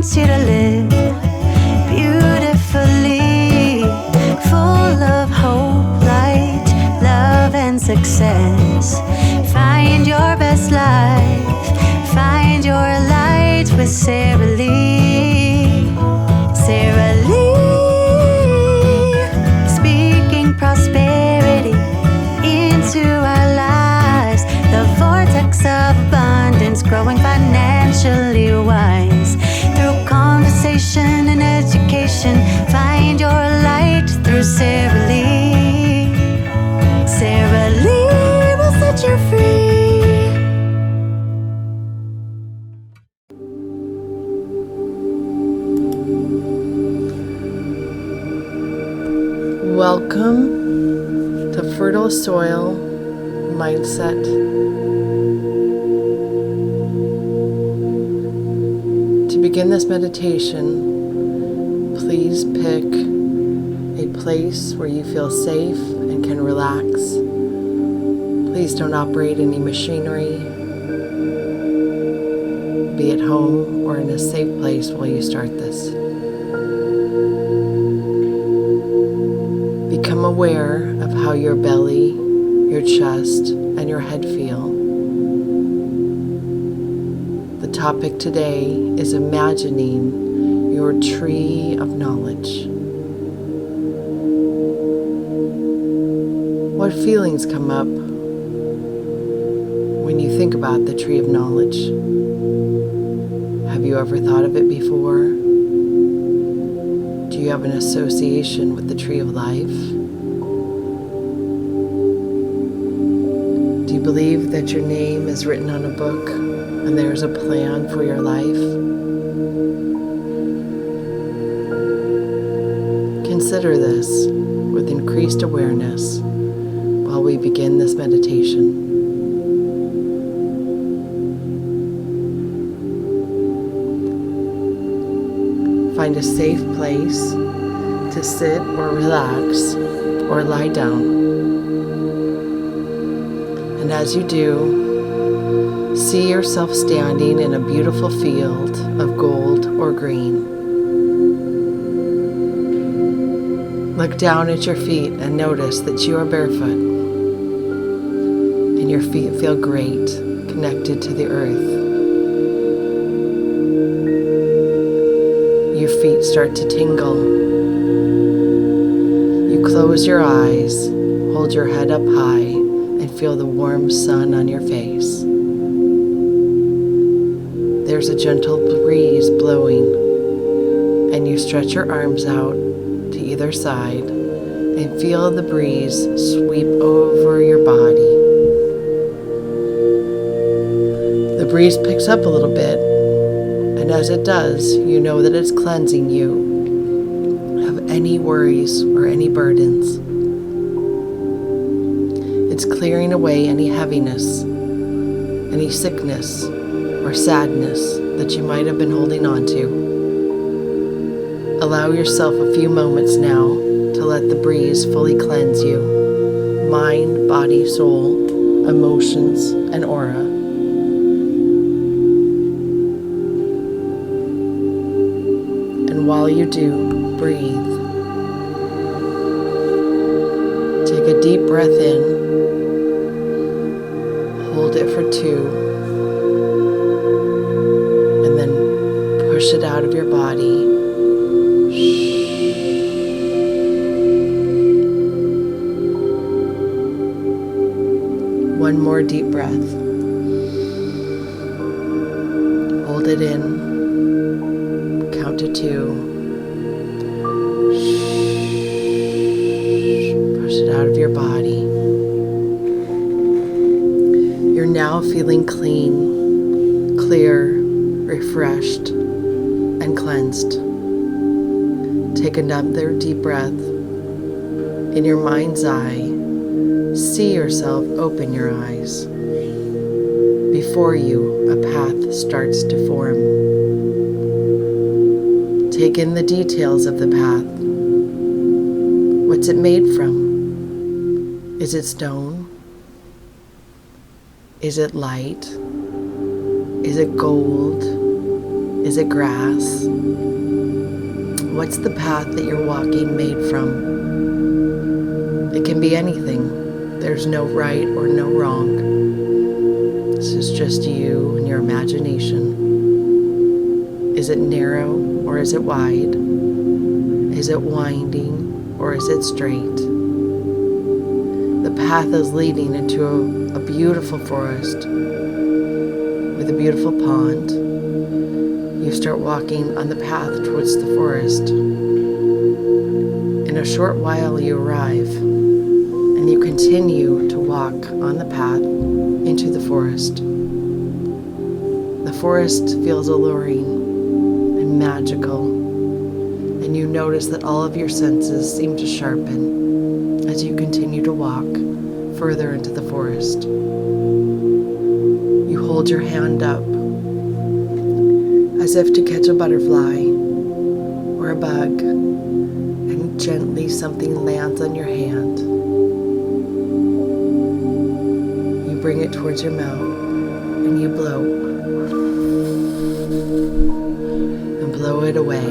wants you to live beautifully, full of hope, light, love, and success. Find your best life, find your light with Sarah Lee. Sarah Lee, speaking prosperity into our lives. The vortex of abundance, growing financially wise. Through conversation and education, find your light through Sarah Lee. Sarah Lee will set you free. Welcome to Fertile Soil Mindset. To begin this meditation, please pick a place where you feel safe and can relax. Please don't operate any machinery. Be at home or in a safe place while you start this. Become aware of how your belly, your chest, and your head feel. The topic today is imagining your tree of knowledge. What feelings come up when you think about the tree of knowledge? Have you ever thought of it before? Do you have an association with the tree of life? Do you believe that your name is written on a book and there's a plan for your life? Consider this with increased awareness while we begin this meditation. Find a safe place to sit or relax or lie down. And as you do, see yourself standing in a beautiful field of gold or green. Look down at your feet and notice that you are barefoot and your feet feel great, connected to the earth. Your feet start to tingle. You close your eyes, hold your head up high, and feel the warm sun on your face. There's a gentle breeze blowing, and you stretch your arms out to either side and feel the breeze sweep over your body. The breeze picks up a little bit, and as it does, you know that it's cleansing you of any worries or any burdens. It's clearing away any heaviness, any sickness or sadness that you might have been holding on to. Allow yourself a few moments now to let the breeze fully cleanse you, mind, body, soul, emotions, and aura. While you do, breathe. Take a deep breath in. Hold it for 2. And then push it out of your body. One more deep breath. Hold it in. Count to 2. Push it out of your body. You're now feeling clean, clear, refreshed, and cleansed. Take another deep breath. In your mind's eye, see yourself open your eyes. Before you, a path starts to form. Take in the details of the path. What's it made from? Is it stone? Is it light? Is it gold? Is it grass? What's the path that you're walking made from? It can be anything. There's no right or no wrong. This is just you and your imagination. Is it narrow or is it wide? Is it winding or is it straight? The path is leading into a beautiful forest with a beautiful pond. You start walking on the path towards the forest. In a short while you arrive, and you continue to walk on the path into the forest. The forest feels alluring and magical, and you notice that all of your senses seem to sharpen as you continue to walk further into the forest. You hold your hand up as if to catch a butterfly or a bug, and gently something lands on your hand. You bring it towards your mouth and you blow and blow it away.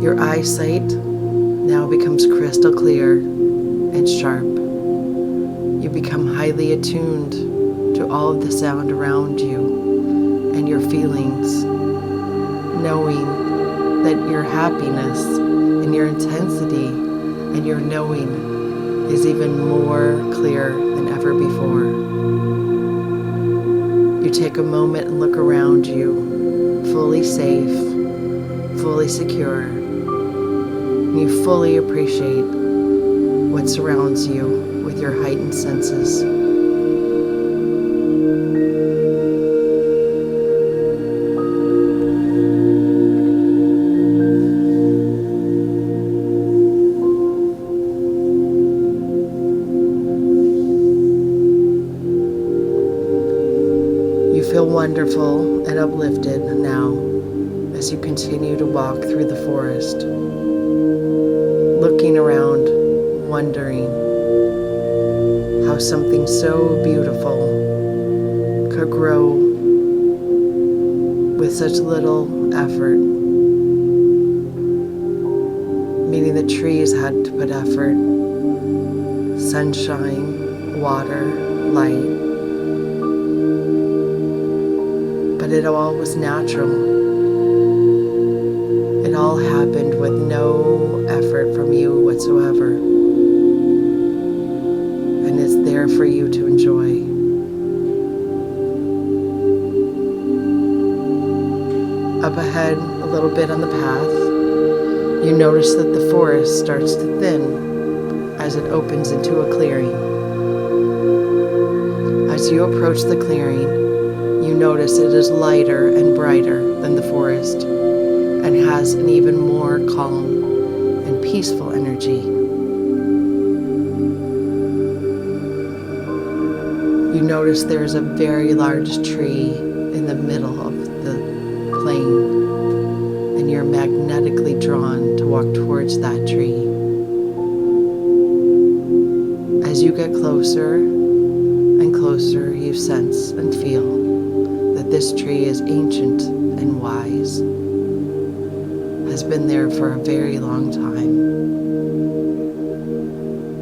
Your eyesight now becomes crystal clear and sharp. You become highly attuned to all of the sound around you and your feelings, knowing that your happiness and your intensity and your knowing is even more clear than ever before. You take a moment and look around you, fully safe, fully secure, and you fully appreciate what surrounds you with your heightened senses. You feel wonderful and uplifted now as you continue to walk through the forest, looking around, wondering how something so beautiful could grow with such little effort, meaning the trees had to put effort, sunshine, water, light, but it all was natural. It all happened with no effort from you whatsoever. And it's there for you to enjoy. Up ahead, a little bit on the path, you notice that the forest starts to thin as it opens into a clearing. As you approach the clearing, you notice it is lighter and brighter than the forest and has an even more calm and peaceful energy. You notice there is a very large tree in the middle of the plain, and you're magnetically drawn to walk towards that tree. As you get closer and closer, you sense and feel that this tree is ancient and wise, has been there for a very long time.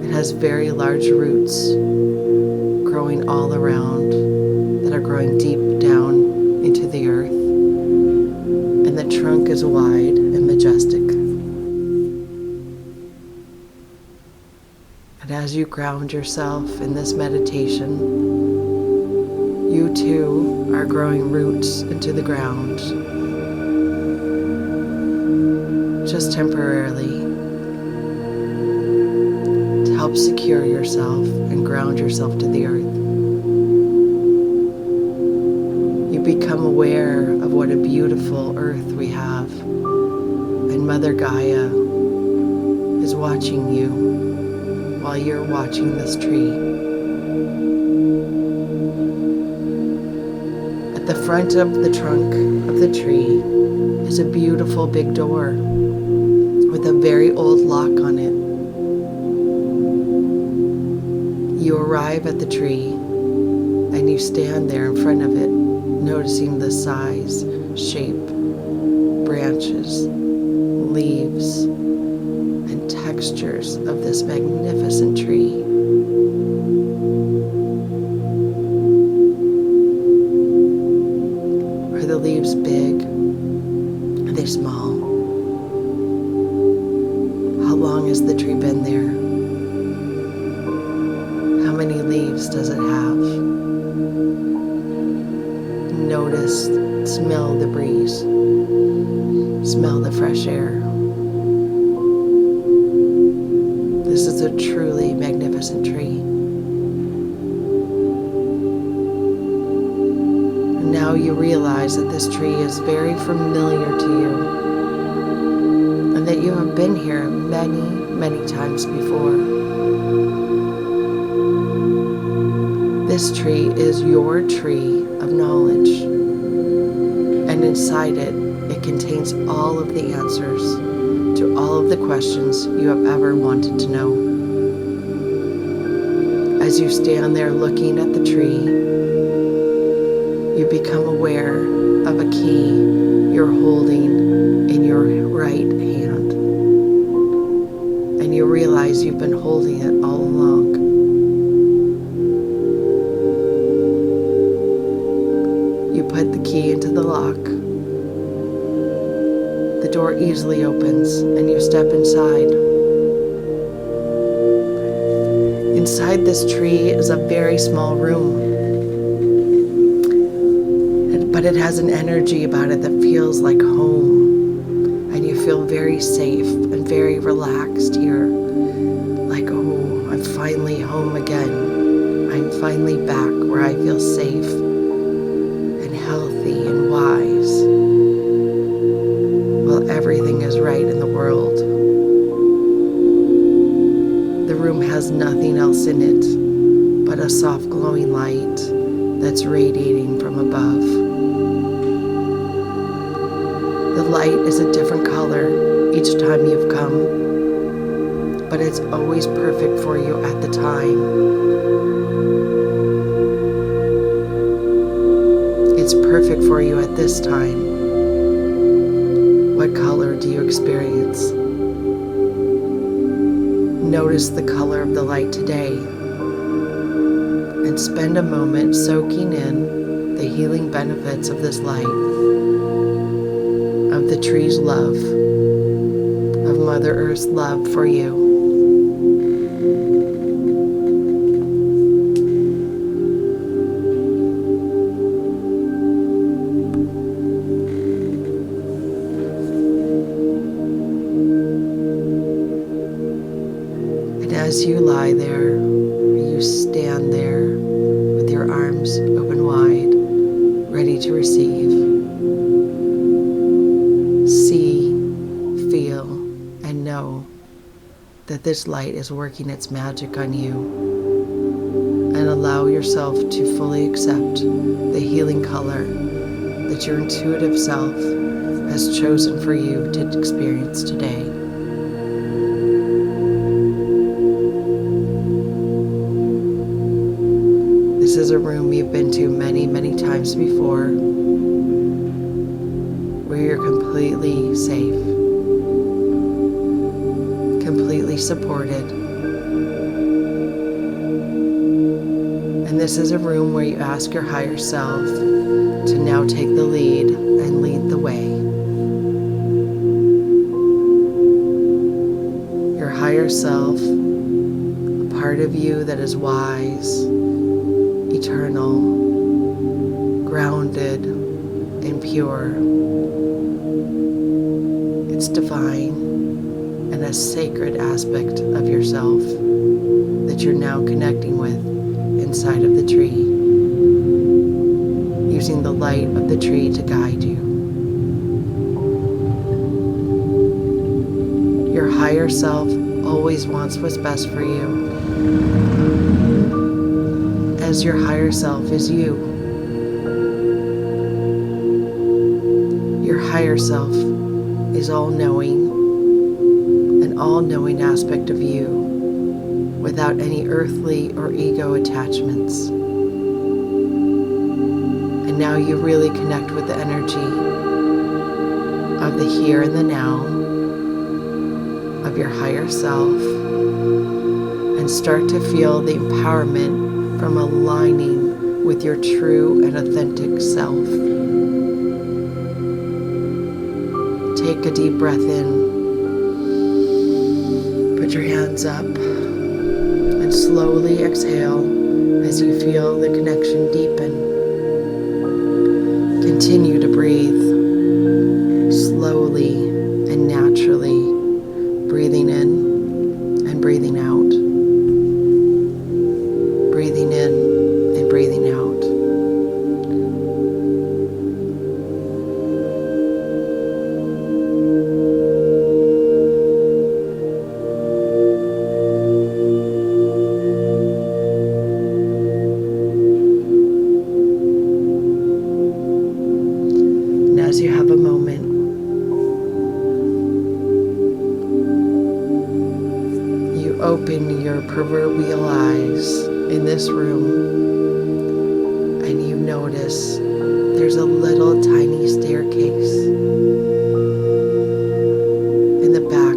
It has very large roots growing all around that are growing deep down into the earth, and the trunk is wide and majestic. And as you ground yourself in this meditation, you too are growing roots into the ground, just temporarily, to help secure yourself and ground yourself to the earth. You become aware of what a beautiful earth we have, and Mother Gaia is watching you while you're watching this tree. At the front of the trunk of the tree is a beautiful big door with a very old lock on it. You arrive at the tree and you stand there in front of it noticing the size, shape, branches, leaves, and textures of this magnificent tree. Are the leaves big? Are they small? How long has the tree been there? How many leaves does it have? Notice, smell the breeze, smell the fresh air. This is a truly magnificent tree. And now you realize that this tree is very familiar to you and that you have been here many, many times before. This tree is your tree of knowledge, and inside it contains all of the answers to all of the questions you have ever wanted to know. As you stand there looking at the tree, you become aware of a key you're holding in your right hand, and you realize you've been holding it all along. You put the key into the lock. The door easily opens and you step inside. Inside this tree is a very small room, but it has an energy about it that feels like home, and you feel very safe and very relaxed here. Like, oh, I'm finally home again. I'm finally back where I feel safe and healthy and wise. Everything is right in the world. The room has nothing else in it but a soft glowing light that's radiating from above. The light is a different color each time you've come, but it's always perfect for you at the time. It's perfect for you at this time. What color do you experience? Notice the color of the light today and spend a moment soaking in the healing benefits of this light, of the tree's love, of Mother Earth's love for you. As you lie there, you stand there with your arms open wide, ready to receive. See, feel, and know that this light is working its magic on you, and allow yourself to fully accept the healing color that your intuitive self has chosen for you to experience today. This is a room you've been to many, many times before, where you're completely safe, completely supported. And this is a room where you ask your higher self to now take the lead and lead the way. Your higher self, a part of you that is wise, eternal, grounded, and pure. It's divine and a sacred aspect of yourself that you're now connecting with inside of the tree, using the light of the tree to guide you. Your higher self always wants what's best for you, as your higher self is you. Your higher self is all-knowing, an all-knowing aspect of you without any earthly or ego attachments. And And now you really connect with the energy of the here and the now, of your higher self, and start to feel the empowerment from aligning with your true and authentic self. Take a deep breath in. Put your hands up and slowly exhale as you feel the connection deepen. Continue to breathe slowly and naturally, breathing in and breathing out. Breathing in and breathing out. As you have a moment, you open your proverbial eyes in this room and you notice there's a little tiny staircase in the back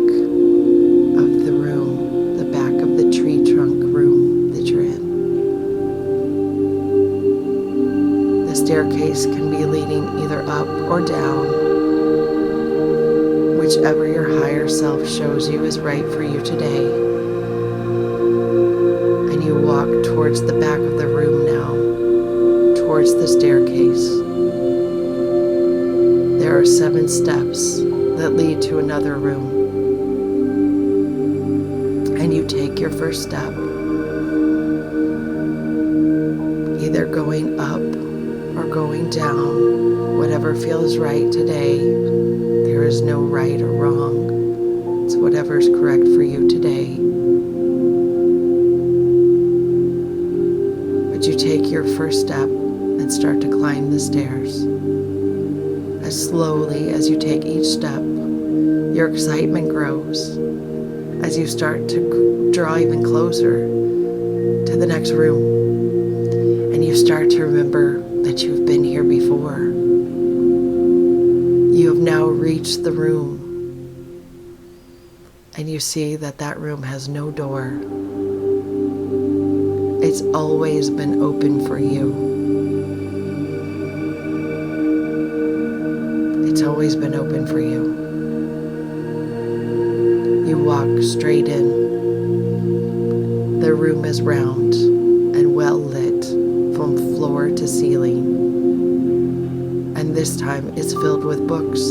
of the room, the back of the tree trunk room that you're in. The staircase can be leading either up or down, whichever your higher self shows you is right for you today. And you walk towards the back of the room now, towards the staircase. There are 7 steps that lead to another room. And you take your first step, either going up or going down, whatever feels right today. There is no right or wrong. It's whatever's correct for you today. But you take your first step and start to climb the stairs. As slowly as you take each step, your excitement grows as you start to draw even closer to the next room. And you start to remember that you've been here before. You have now reached the room, and you see that that room has no door. It's always been open for you. It's always been open for you. You walk straight in. The room is round and well lit from floor to ceiling. And this time it's filled with books.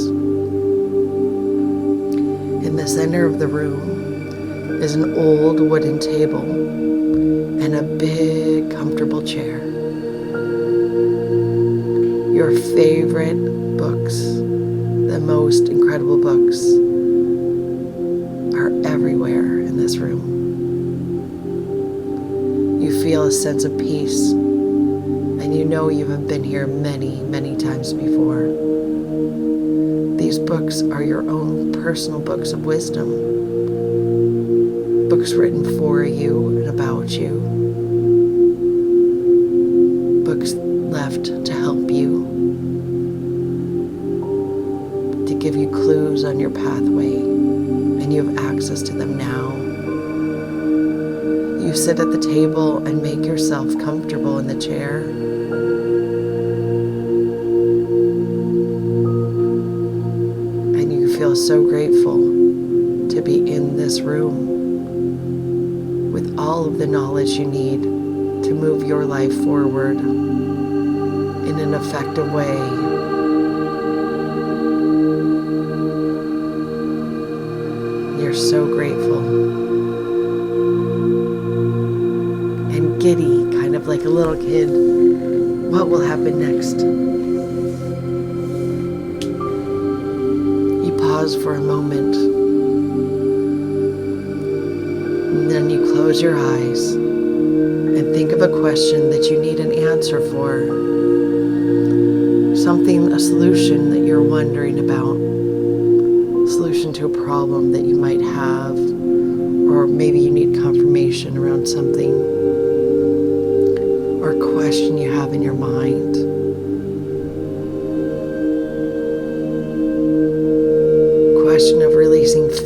In the center of the room is an old wooden table and a big comfortable chair. Your favorite books, the most incredible books, are everywhere in this room. You feel a sense of peace, and you know you have been here many, many times before. These books are your own personal books of wisdom, books written for you and about you, books left to help you, to give you clues on your pathway, and you have access to them now. You sit at the table and make yourself comfortable in the chair. And you feel so grateful to be in this room with all of the knowledge you need to move your life forward in an effective way. You're so grateful. Giddy, kind of like a little kid. What will happen next? You pause for a moment, and then you close your eyes and think of a question that you need an answer for. Something, a solution that you're wondering about. A solution to a problem that you might have, or maybe you need confirmation around something. Or a question you have in your mind.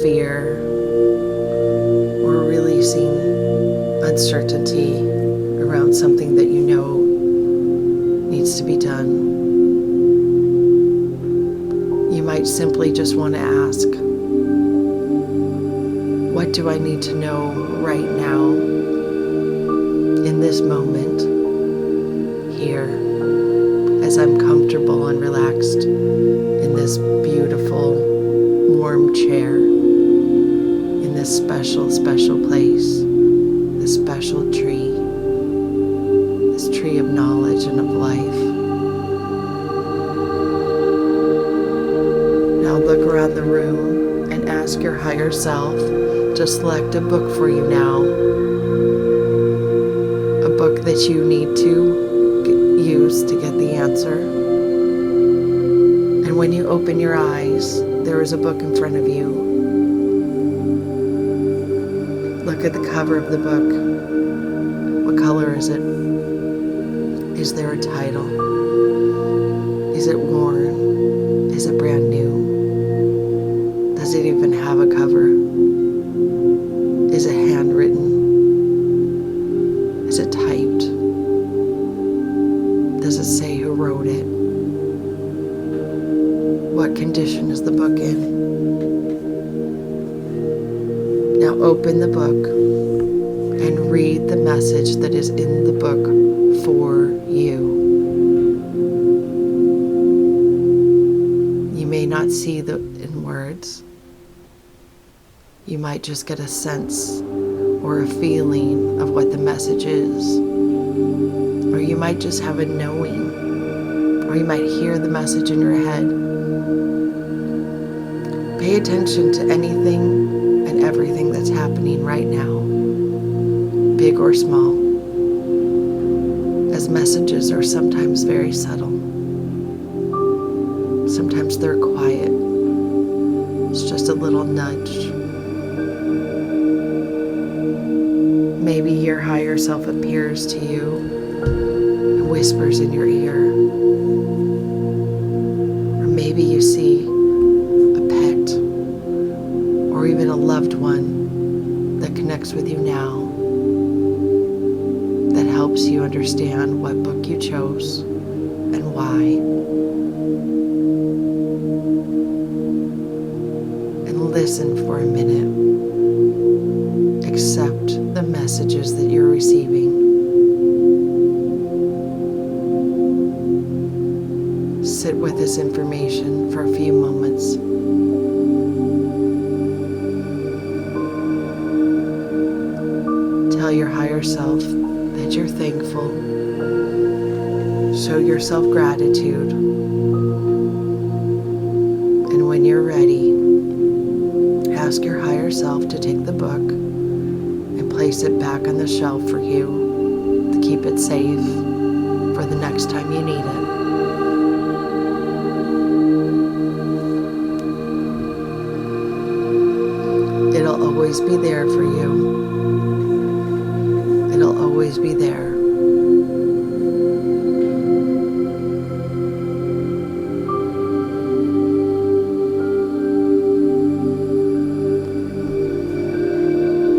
fear or releasing uncertainty around something that you know needs to be done. You might simply just want to ask, what do I need to know right now, in this moment, here, as I'm comfortable and relaxed in this beautiful, warm chair, in this special, special place, this special tree, this tree of knowledge and of life. Now look around the room and ask your higher self to select a book for you now, a book that you need to use to get the answer. And when you open your eyes, there is a book in front of you. Look at the cover of the book. What color is it? Is there a title? Is it worn? Is it brand new? Does it even have a cover? Is it handwritten? Is it typed? Does it say who wrote it? What condition is the book in? Now open the book and read the message that is in the book for you. You may not see it in words. You might just get a sense or a feeling of what the message is. Or you might just have a knowing. Or you might hear the message in your head. Pay attention to anything and everything that's happening right now, big or small, as messages are sometimes very subtle. Sometimes they're quiet. It's just a little nudge. Maybe your higher self appears to you and whispers in your ear. Or maybe you see a pet or even a loved one that connects with you now, that helps you understand what book you chose and why. And listen for a minute. Accept the messages that you're receiving. Sit with this information for a few moments. Tell your higher self that you're thankful. Show yourself gratitude. And when you're ready, ask your higher self to take the book and place it back on the shelf for you to keep it safe for the next time you need it. It'll always be there for you. It'll always be there.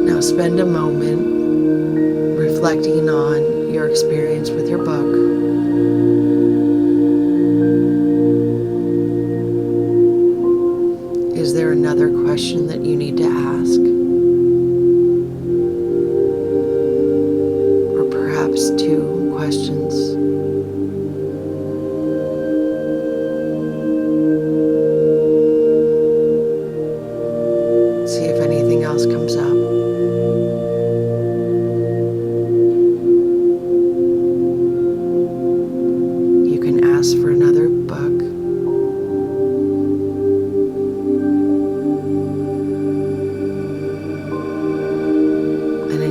Now spend a moment reflecting on your experience with your book. Is there another question that you need to ask? Or perhaps two questions? See if anything else comes up. You can ask for another book.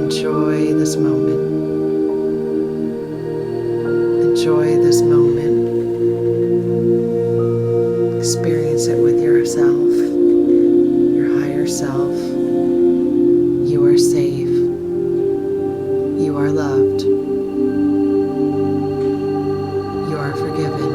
Enjoy this moment. Enjoy this moment. Experience it with yourself, your higher self. You are safe. You are loved. You are forgiven.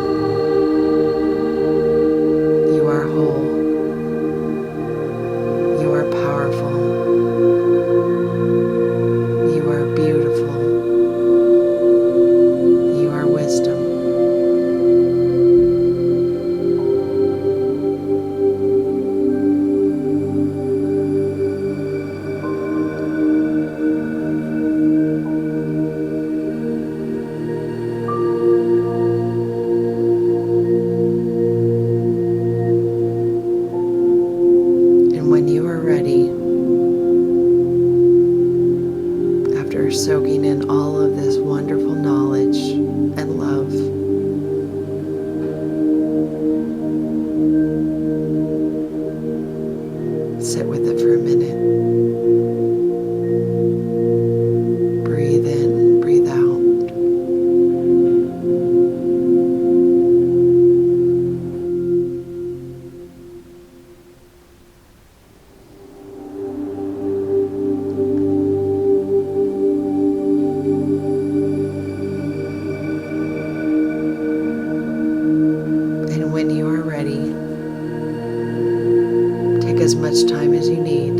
as much time as you need.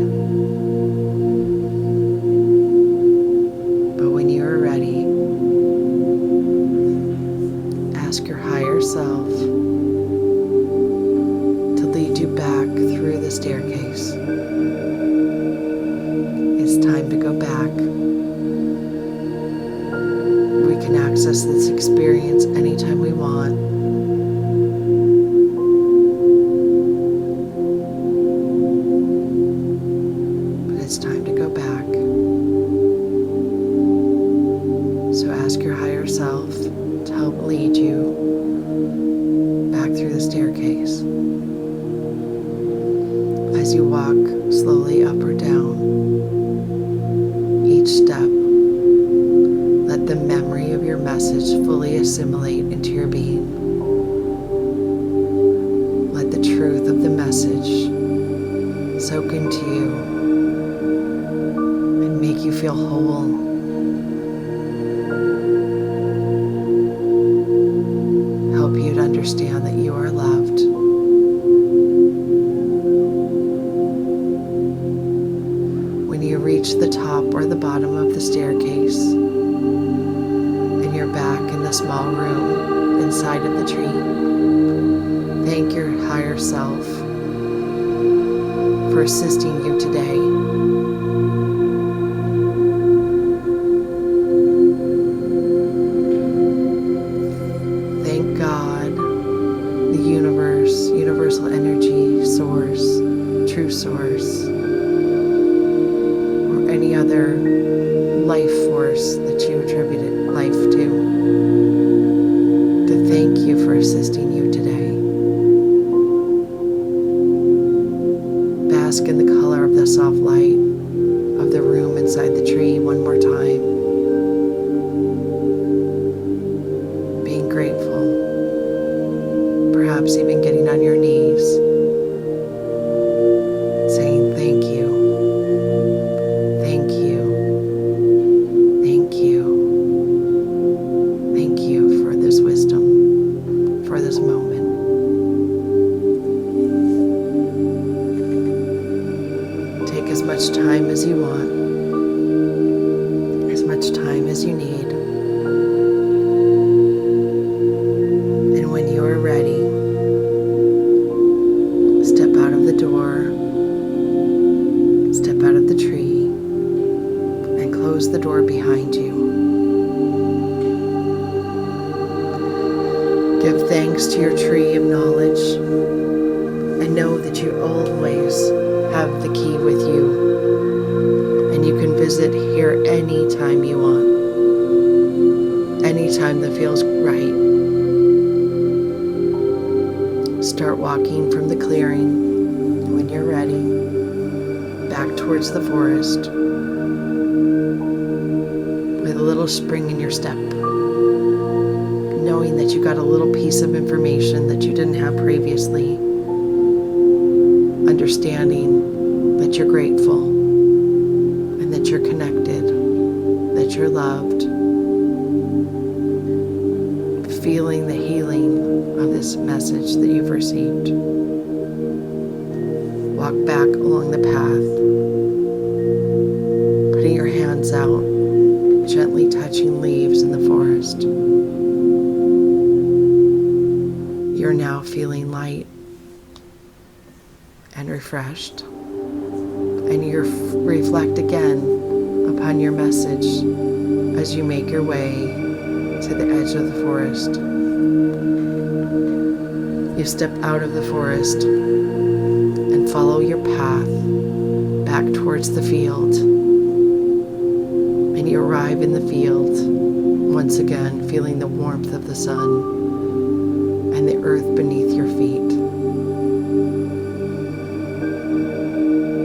But when you are ready, ask your higher self to lead you back through the staircase. It's time to go back. We can access this experience anytime we want. But it's time to go back. So ask your higher self to help lead you back through the staircase. As you walk slowly up or down each step, let the memory of your message fully assimilate into your being. Let the truth of the message soak into you and make you feel whole. Help you to understand that you are loved. When you reach the top or the bottom of the staircase, and you're back in the small room inside of the tree, thank your higher self for assisting you today. Thank God, the universe, universal energy, source, true source, or any other life force that you attributed life to thank you for assisting you today. Bask in the color of the soft light of the room inside the tree one more time. Being grateful, perhaps even getting on your knees, saying thank you, thank you, thank you, thank you for this wisdom, for this moment. Take as much time as you want, as much time as you need. And when you are ready, step out of the door, step out of the tree, and close the door behind you. Give thanks to your tree of knowledge and know that you always have the key with you, and you can visit here anytime you want, anytime that feels right. Start walking from the clearing when you're ready, back towards the forest, with a little spring in your step, knowing that you got a little piece of information that you didn't have previously, understanding that you're grateful and that you're connected, that you're loved, feeling the healing of this message that you've received. Walk back along the path, putting your hands out, gently touching leaves in the forest. You're now feeling light and refreshed, and you reflect again upon your message as you make your way to the edge of the forest. You step out of the forest and follow your path back towards the field, and you arrive in the field once again, feeling the warmth of the sun and the earth beneath your feet.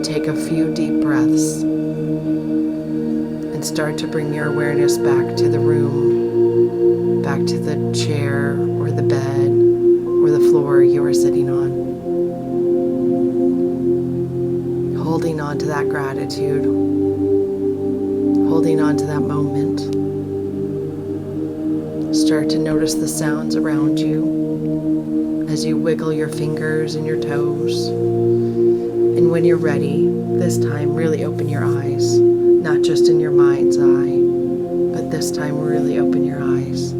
Take a few deep breaths and start to bring your awareness back to the room, back to the chair or the bed or the floor you are sitting on. Holding on to that gratitude, holding on to that moment. Start to notice the sounds around you as you wiggle your fingers and your toes And when you're ready, this time really open your eyes, not just in your mind's eye, but this time really open your eyes.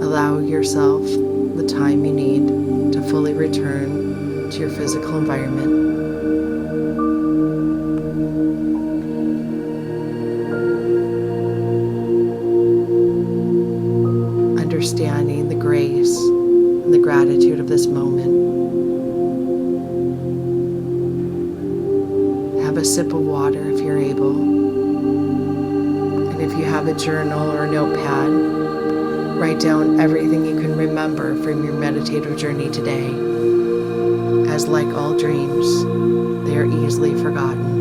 Allow yourself the time you need to fully return to your physical environment. Understanding the grace and the gratitude of this moment. Have a sip of water if you're able. And if you have a journal or a notepad, write down everything you can remember from your meditative journey today. As like all dreams, they are easily forgotten.